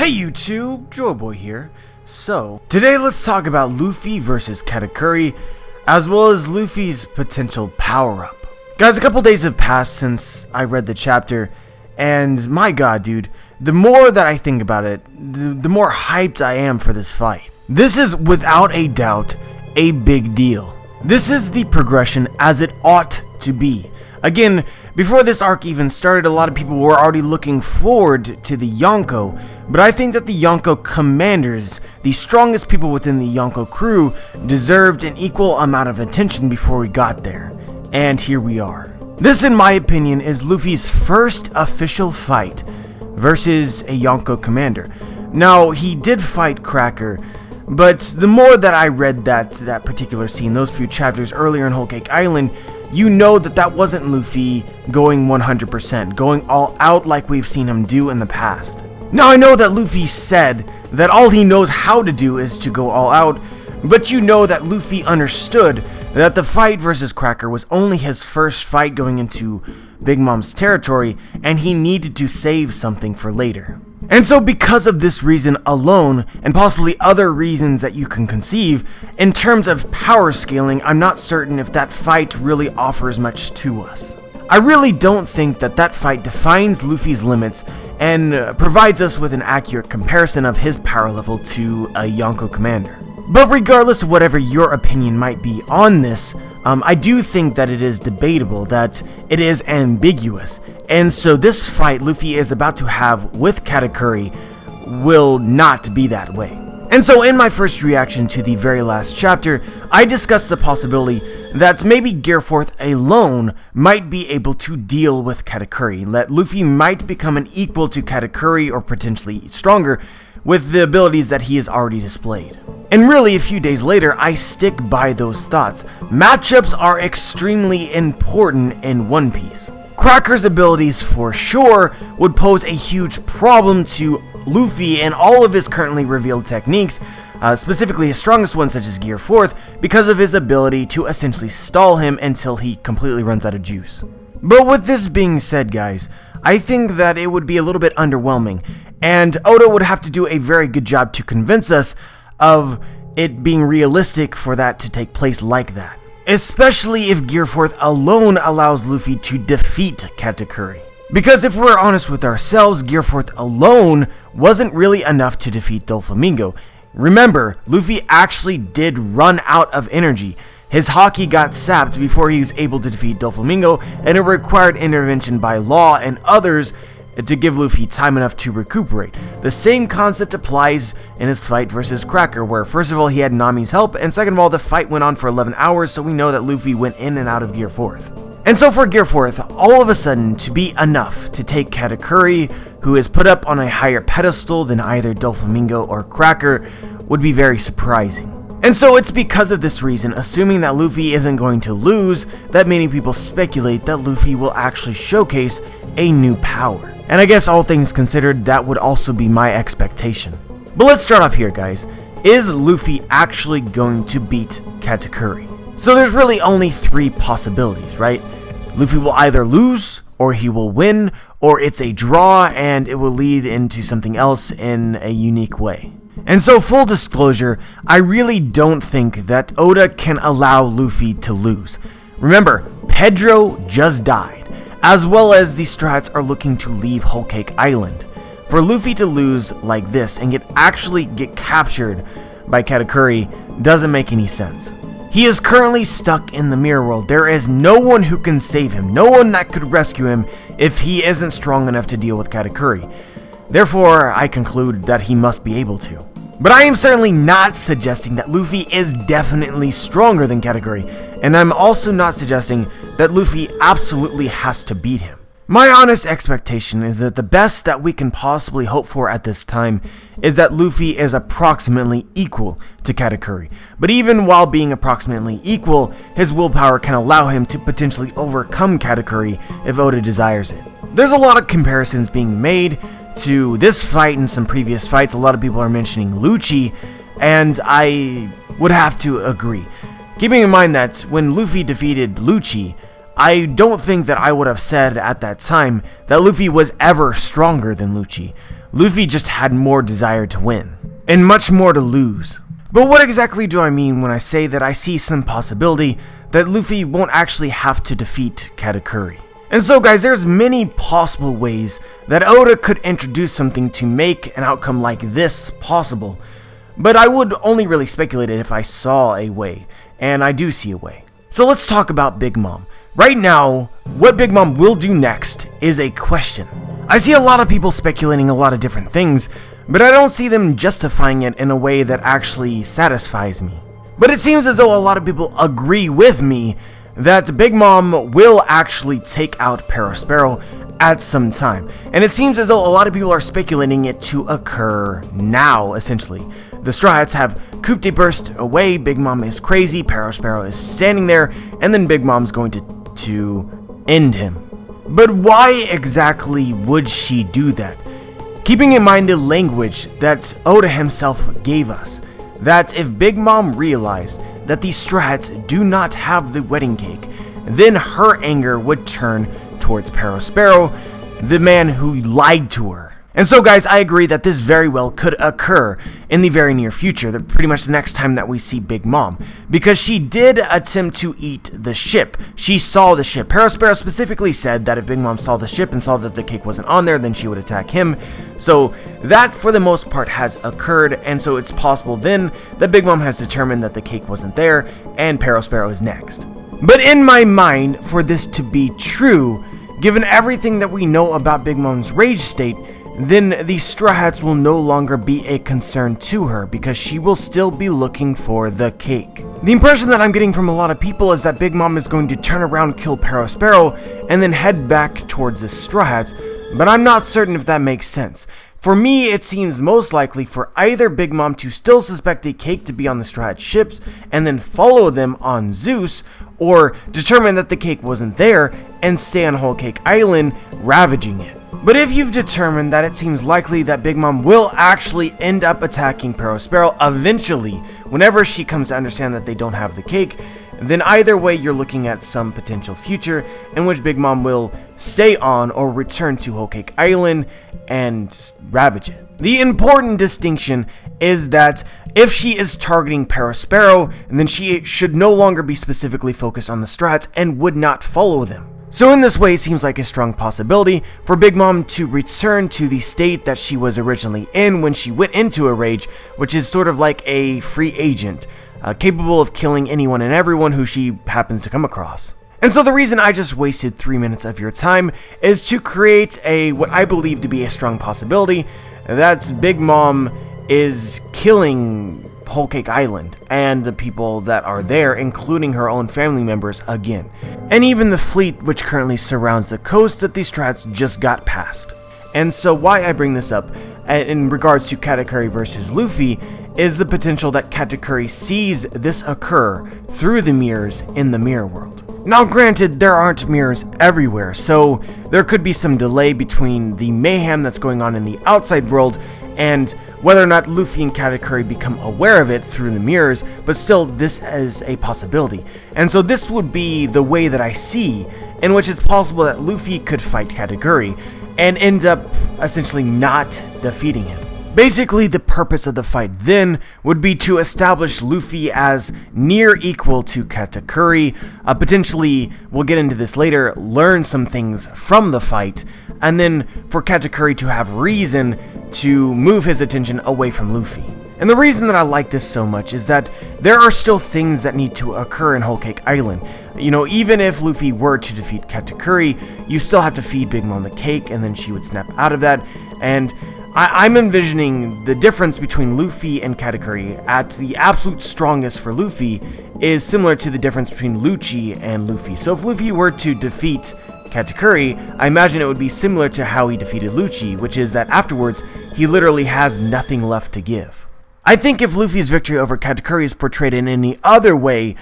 Hey YouTube, Joyboy here. So, today let's talk about Luffy versus Katakuri, as well as Luffy's potential power-up. Guys, a couple days have passed since I read the chapter, and my god dude, the more that I think about it, the more hyped I am for this fight. This is without a doubt a big deal. This is the progression as it ought to be. Again, before this arc even started, a lot of people were already looking forward to the Yonko, but I think that the Yonko commanders, the strongest people within the Yonko crew, deserved an equal amount of attention before we got there. And here we are. This, in my opinion, is Luffy's first official fight versus a Yonko commander. Now, he did fight Cracker, but the more that I read that particular scene, those few chapters earlier in Whole Cake Island, you know that wasn't Luffy going 100%, going all out like we've seen him do in the past. Now I know that Luffy said that all he knows how to do is to go all out, but you know that Luffy understood that the fight versus Cracker was only his first fight going into Big Mom's territory, and he needed to save something for later. And so because of this reason alone, and possibly other reasons that you can conceive, in terms of power scaling, I'm not certain if that fight really offers much to us. I really don't think that fight defines Luffy's limits and provides us with an accurate comparison of his power level to a Yonko commander. But regardless of whatever your opinion might be on this, I do think that it is debatable, that it is ambiguous, and so this fight Luffy is about to have with Katakuri will not be that way. And so in my first reaction to the very last chapter, I discussed the possibility that maybe Gearforth alone might be able to deal with Katakuri, that Luffy might become an equal to Katakuri or potentially stronger with the abilities that he has already displayed. And really, a few days later, I stick by those thoughts. Matchups are extremely important in One Piece. Cracker's abilities for sure would pose a huge problem to Luffy and all of his currently revealed techniques, specifically his strongest ones such as Gear Forth, because of his ability to essentially stall him until he completely runs out of juice. But with this being said, guys, I think that it would be a little bit underwhelming, and Oda would have to do a very good job to convince us of it being realistic for that to take place like that. Especially if Gearforth alone allows Luffy to defeat Katakuri. Because if we're honest with ourselves, Gearforth alone wasn't really enough to defeat Doflamingo. Remember, Luffy actually did run out of energy. His haki got sapped before he was able to defeat Doflamingo, and it required intervention by Law and others to give Luffy time enough to recuperate. The same concept applies in his fight versus Cracker, where first of all he had Nami's help, and second of all the fight went on for 11 hours, so we know that Luffy went in and out of Gear Forth. And so for Gear Forth, all of a sudden to be enough to take Katakuri, who is put up on a higher pedestal than either Doflamingo or Cracker, would be very surprising. And so it's because of this reason, assuming that Luffy isn't going to lose, that many people speculate that Luffy will actually showcase a new power. And I guess all things considered, that would also be my expectation. But let's start off here, guys. Is Luffy actually going to beat Katakuri? So there's really only three possibilities, right? Luffy will either lose, or he will win, or it's a draw and it will lead into something else in a unique way. And so full disclosure, I really don't think that Oda can allow Luffy to lose. Remember, Pedro just died, as well as the Strats are looking to leave Whole Cake Island. For Luffy to lose like this and actually get captured by Katakuri doesn't make any sense. He is currently stuck in the mirror world. There is no one who can save him, no one that could rescue him if he isn't strong enough to deal with Katakuri. Therefore, I conclude that he must be able to. But I am certainly not suggesting that Luffy is definitely stronger than Katakuri, and I'm also not suggesting that Luffy absolutely has to beat him. My honest expectation is that the best that we can possibly hope for at this time is that Luffy is approximately equal to Katakuri. But even while being approximately equal, his willpower can allow him to potentially overcome Katakuri if Oda desires it. There's a lot of comparisons being made to this fight and some previous fights. A lot of people are mentioning Lucci, and I would have to agree. Keeping in mind that when Luffy defeated Lucci, I don't think that I would have said at that time that Luffy was ever stronger than Lucci. Luffy just had more desire to win, and much more to lose. But what exactly do I mean when I say that I see some possibility that Luffy won't actually have to defeat Katakuri? And so guys, there's many possible ways that Oda could introduce something to make an outcome like this possible, but I would only really speculate it if I saw a way, and I do see a way. So let's talk about Big Mom. Right now, what Big Mom will do next is a question. I see a lot of people speculating a lot of different things, but I don't see them justifying it in a way that actually satisfies me. But it seems as though a lot of people agree with me that Big Mom will actually take out Perospero at some time. And it seems as though a lot of people are speculating it to occur now, essentially. The Straw Hats have coup de burst away, Big Mom is crazy, Perospero is standing there, and then Big Mom's going to end him. But why exactly would she do that? Keeping in mind the language that Oda himself gave us, that if Big Mom realized that the Straw Hats do not have the wedding cake, then her anger would turn towards Perospero, the man who lied to her. And so guys, I agree that this very well could occur in the very near future, pretty much the next time that we see Big Mom, because she did attempt to eat the ship. She saw the ship. Perospero specifically said that if Big Mom saw the ship and saw that the cake wasn't on there, then she would attack him. So that for the most part has occurred, and so it's possible then that Big Mom has determined that the cake wasn't there and Perospero is next. But in my mind, for this to be true, given everything that we know about Big Mom's rage state, then the Straw Hats will no longer be a concern to her because she will still be looking for the cake. The impression that I'm getting from a lot of people is that Big Mom is going to turn around, kill Perospero, and then head back towards the Straw Hats, but I'm not certain if that makes sense. For me, it seems most likely for either Big Mom to still suspect the cake to be on the Straw Hat ships and then follow them on Zeus, or determine that the cake wasn't there and stay on Whole Cake Island, ravaging it. But if you've determined that it seems likely that Big Mom will actually end up attacking Perospero eventually, whenever she comes to understand that they don't have the cake, then either way you're looking at some potential future in which Big Mom will stay on or return to Whole Cake Island and ravage it. The important distinction is that if she is targeting Perospero, then she should no longer be specifically focused on the Straw Hats and would not follow them. So in this way, it seems like a strong possibility for Big Mom to return to the state that she was originally in when she went into a rage, which is sort of like a free agent, capable of killing anyone and everyone who she happens to come across. And so the reason I just wasted 3 minutes of your time is to create what I believe to be a strong possibility that Big Mom is killing Whole Cake Island and the people that are there, including her own family members again, and even the fleet which currently surrounds the coast that these Straw Hats just got past. And so why I bring this up in regards to Katakuri versus Luffy is the potential that Katakuri sees this occur through the mirrors in the mirror world. Now granted, there aren't mirrors everywhere, so there could be some delay between the mayhem that's going on in the outside world and whether or not Luffy and Katakuri become aware of it through the mirrors, but still this is a possibility. And so this would be the way that I see in which it's possible that Luffy could fight Katakuri and end up essentially not defeating him. Basically, the purpose of the fight then would be to establish Luffy as near equal to Katakuri, potentially, we'll get into this later, learn some things from the fight, and then for Katakuri to have reason to move his attention away from Luffy. And the reason that I like this so much is that there are still things that need to occur in Whole Cake Island. You know, even if Luffy were to defeat Katakuri, you still have to feed Big Mom the cake, and then she would snap out of that, and I'm envisioning the difference between Luffy and Katakuri at the absolute strongest for Luffy is similar to the difference between Lucci and Luffy. So if Luffy were to defeat Katakuri, I imagine it would be similar to how he defeated Lucci, which is that afterwards, he literally has nothing left to give. I think if Luffy's victory over Katakuri is portrayed in any other way,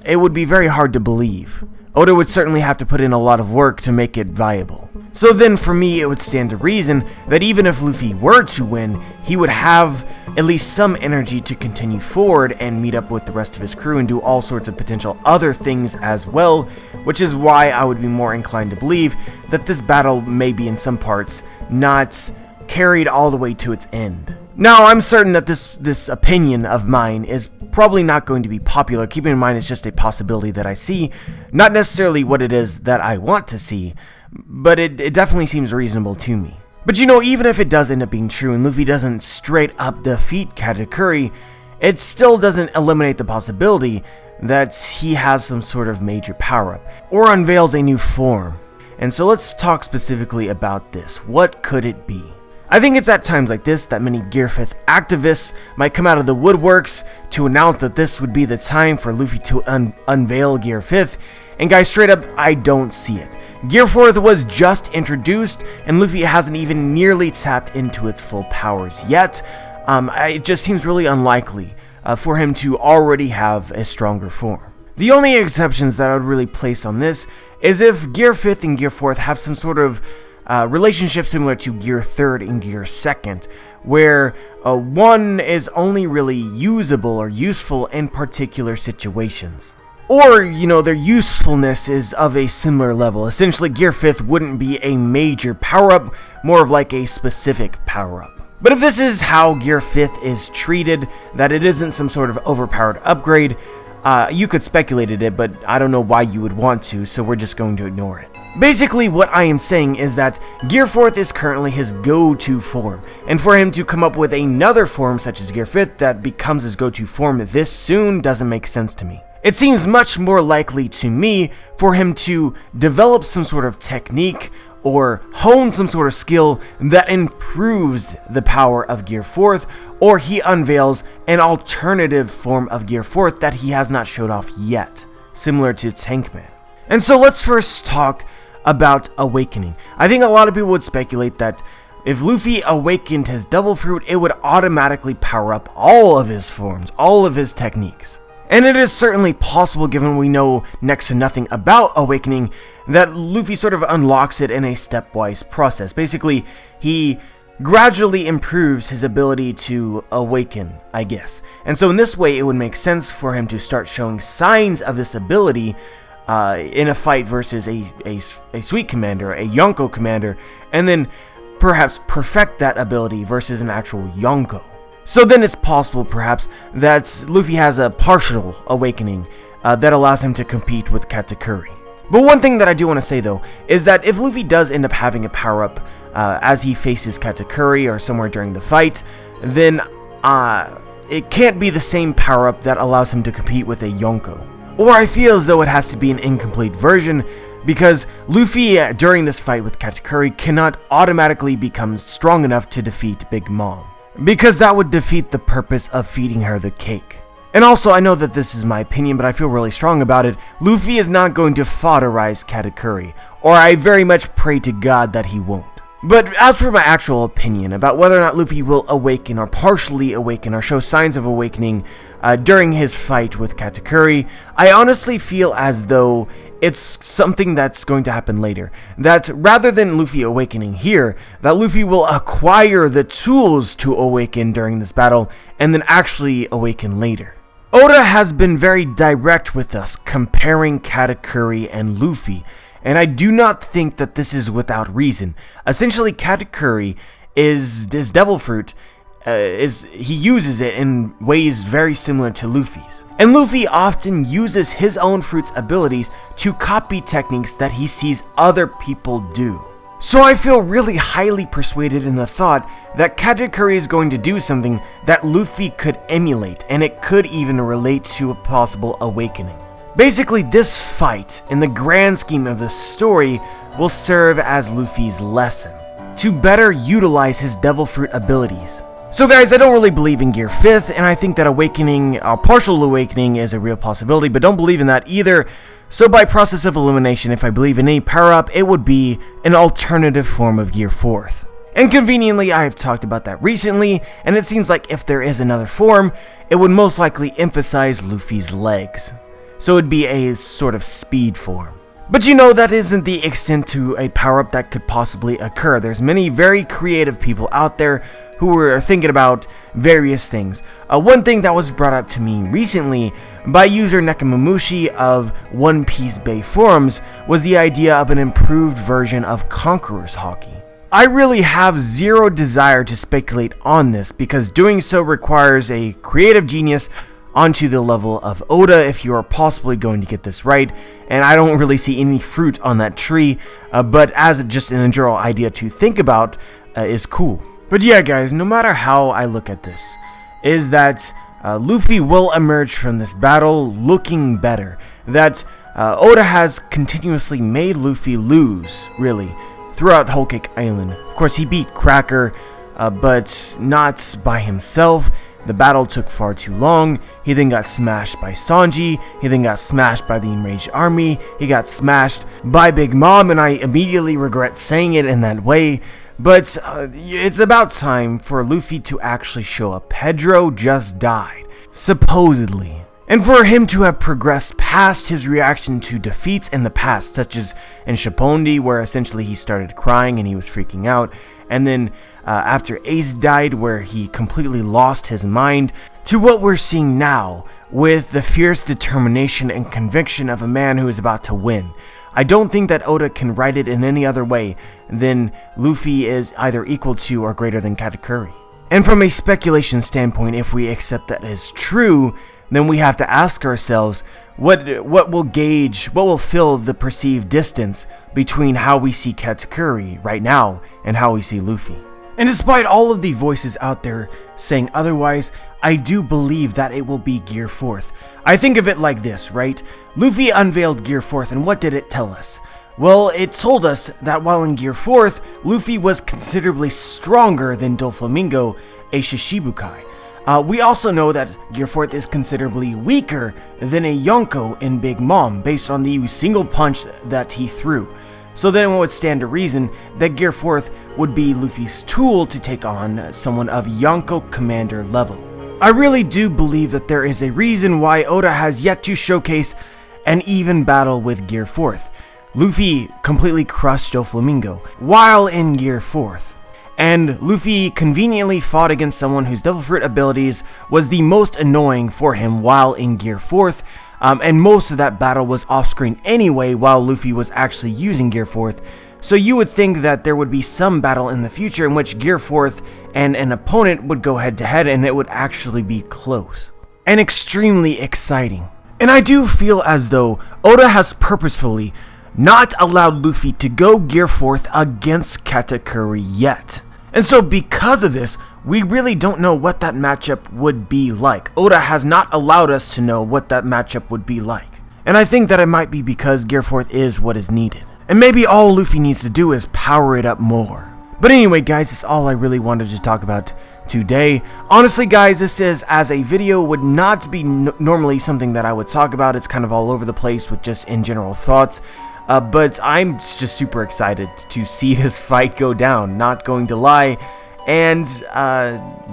it would be very hard to believe. Oda would certainly have to put in a lot of work to make it viable. So then for me, it would stand to reason that even if Luffy were to win, he would have at least some energy to continue forward and meet up with the rest of his crew and do all sorts of potential other things as well, which is why I would be more inclined to believe that this battle may be in some parts not carried all the way to its end. Now, I'm certain that this opinion of mine is probably not going to be popular, keeping in mind it's just a possibility that I see, not necessarily what it is that I want to see, but it definitely seems reasonable to me. But you know, even if it does end up being true and Luffy doesn't straight up defeat Katakuri, it still doesn't eliminate the possibility that he has some sort of major power-up, or unveils a new form. And so let's talk specifically about this. What could it be? I think it's at times like this that many Gear 5th activists might come out of the woodworks to announce that this would be the time for Luffy to unveil Gear 5th, and guys, straight up, I don't see it. Gear 4th was just introduced, and Luffy hasn't even nearly tapped into its full powers yet. It just seems really unlikely for him to already have a stronger form. The only exceptions that I would really place on this is if Gear 5th and Gear 4th have some sort of relationship similar to Gear 3rd and Gear 2nd, where one is only really usable or useful in particular situations. Or, you know, their usefulness is of a similar level. Essentially, Gear 5th wouldn't be a major power-up, more of like a specific power-up. But if this is how Gear 5th is treated, that it isn't some sort of overpowered upgrade, you could speculate at it, but I don't know why you would want to, so we're just going to ignore it. Basically, what I am saying is that Gear 4th is currently his go-to form, and for him to come up with another form such as Gear 5th that becomes his go-to form this soon doesn't make sense to me. It seems much more likely to me for him to develop some sort of technique or hone some sort of skill that improves the power of Gear 4th, or he unveils an alternative form of Gear 4th that he has not showed off yet, similar to Tankman. And so let's first talk about awakening. I think a lot of people would speculate that if Luffy awakened his Devil Fruit, it would automatically power up all of his forms, all of his techniques. And it is certainly possible, given we know next to nothing about awakening, that Luffy sort of unlocks it in a stepwise process. Basically, he gradually improves his ability to awaken, I guess. And so in this way, it would make sense for him to start showing signs of this ability in a fight versus a Sweet Commander, a Yonko Commander, and then perhaps perfect that ability versus an actual Yonko. So then it's possible, perhaps, that Luffy has a partial awakening that allows him to compete with Katakuri. But one thing that I do want to say, though, is that if Luffy does end up having a power-up as he faces Katakuri or somewhere during the fight, then it can't be the same power-up that allows him to compete with a Yonko. Or I feel as though it has to be an incomplete version, because Luffy, during this fight with Katakuri, cannot automatically become strong enough to defeat Big Mom, because that would defeat the purpose of feeding her the cake. And also, I know that this is my opinion, but I feel really strong about it. Luffy is not going to fodderize Katakuri, or I very much pray to God that he won't. But as for my actual opinion about whether or not Luffy will awaken or partially awaken or show signs of awakening during his fight with Katakuri, I honestly feel as though it's something that's going to happen later. That rather than Luffy awakening here, that Luffy will acquire the tools to awaken during this battle and then actually awaken later. Oda has been very direct with us, comparing Katakuri and Luffy, and I do not think that this is without reason. Essentially, Katakuri is his Devil Fruit. He uses it in ways very similar to Luffy's. And Luffy often uses his own fruit's abilities to copy techniques that he sees other people do. So I feel really highly persuaded in the thought that Katakuri is going to do something that Luffy could emulate, and it could even relate to a possible awakening. Basically, this fight, in the grand scheme of the story, will serve as Luffy's lesson to better utilize his Devil Fruit abilities. So guys, I don't really believe in Gear 5th, and I think that awakening, partial awakening, is a real possibility, but don't believe in that either. So by process of elimination, if I believe in any power-up, it would be an alternative form of Gear 4th. And conveniently, I have talked about that recently, and it seems like if there is another form, it would most likely emphasize Luffy's legs. So it would be a sort of speed form. But you know, that isn't the extent to a power-up that could possibly occur. There's many very creative people out there who are thinking about various things. One thing that was brought up to me recently by user Nekamamushi of One Piece Bay forums was the idea of an improved version of Conqueror's Hockey. I really have zero desire to speculate on this because doing so requires a creative genius onto the level of Oda if you are possibly going to get this right, and I don't really see any fruit on that tree, but as just an general idea to think about is cool. But yeah guys, no matter how I look at this, is that Luffy will emerge from this battle looking better, that Oda has continuously made Luffy lose, really, throughout Whole Cake Island. Of course, he beat Cracker, but not by himself. The battle took far too long. He then got smashed by Sanji. He then got smashed by the enraged army. He got smashed by Big Mom, and I immediately regret saying it in that way. But it's about time for Luffy to actually show up. Pedro just died, supposedly. And for him to have progressed past his reaction to defeats in the past, such as in Shippuden, where essentially he started crying and he was freaking out, and then after Ace died, where he completely lost his mind, to what we're seeing now, with the fierce determination and conviction of a man who is about to win. I don't think that Oda can write it in any other way than Luffy is either equal to or greater than Katakuri. And from a speculation standpoint, if we accept that as true, then we have to ask ourselves, what will fill the perceived distance between how we see Katakuri right now and how we see Luffy. And despite all of the voices out there saying otherwise, I do believe that it will be Gear 4th. I think of it like this, right? Luffy unveiled Gear 4th, and what did it tell us? Well, it told us that while in Gear 4th, Luffy was considerably stronger than Doflamingo, a Shishibukai. We also know that Gear 4th is considerably weaker than a Yonko in Big Mom, based on the single punch that he threw. So then it would stand to reason that Gear 4th would be Luffy's tool to take on someone of Yonko commander level. I really do believe that there is a reason why Oda has yet to showcase an even battle with Gear 4th. Luffy completely crushed Doflamingo while in Gear 4th. And Luffy conveniently fought against someone whose Devil Fruit abilities was the most annoying for him while in Gear 4th, and most of that battle was off-screen anyway while Luffy was actually using Gear 4th, so you would think that there would be some battle in the future in which Gear 4th and an opponent would go head-to-head and it would actually be close. And extremely exciting. And I do feel as though Oda has purposefully not allowed Luffy to go Gear 4th against Katakuri yet. And so because of this, we really don't know what that matchup would be like. Oda has not allowed us to know what that matchup would be like. And I think that it might be because Gear 4th is what is needed. And maybe all Luffy needs to do is power it up more. But anyway guys, that's all I really wanted to talk about today. Honestly guys, this is, as a video, would not be normally something that I would talk about. It's kind of all over the place with just in general thoughts. But I'm just super excited to see this fight go down, not going to lie, and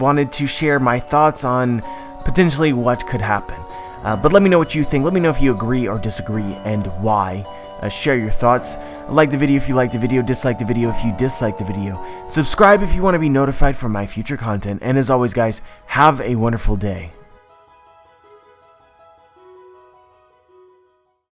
wanted to share my thoughts on potentially what could happen. But let me know what you think. Let me know if you agree or disagree and why. Share your thoughts. Like the video if you like the video, dislike the video if you dislike the video. Subscribe if you want to be notified for my future content, and as always guys, have a wonderful day.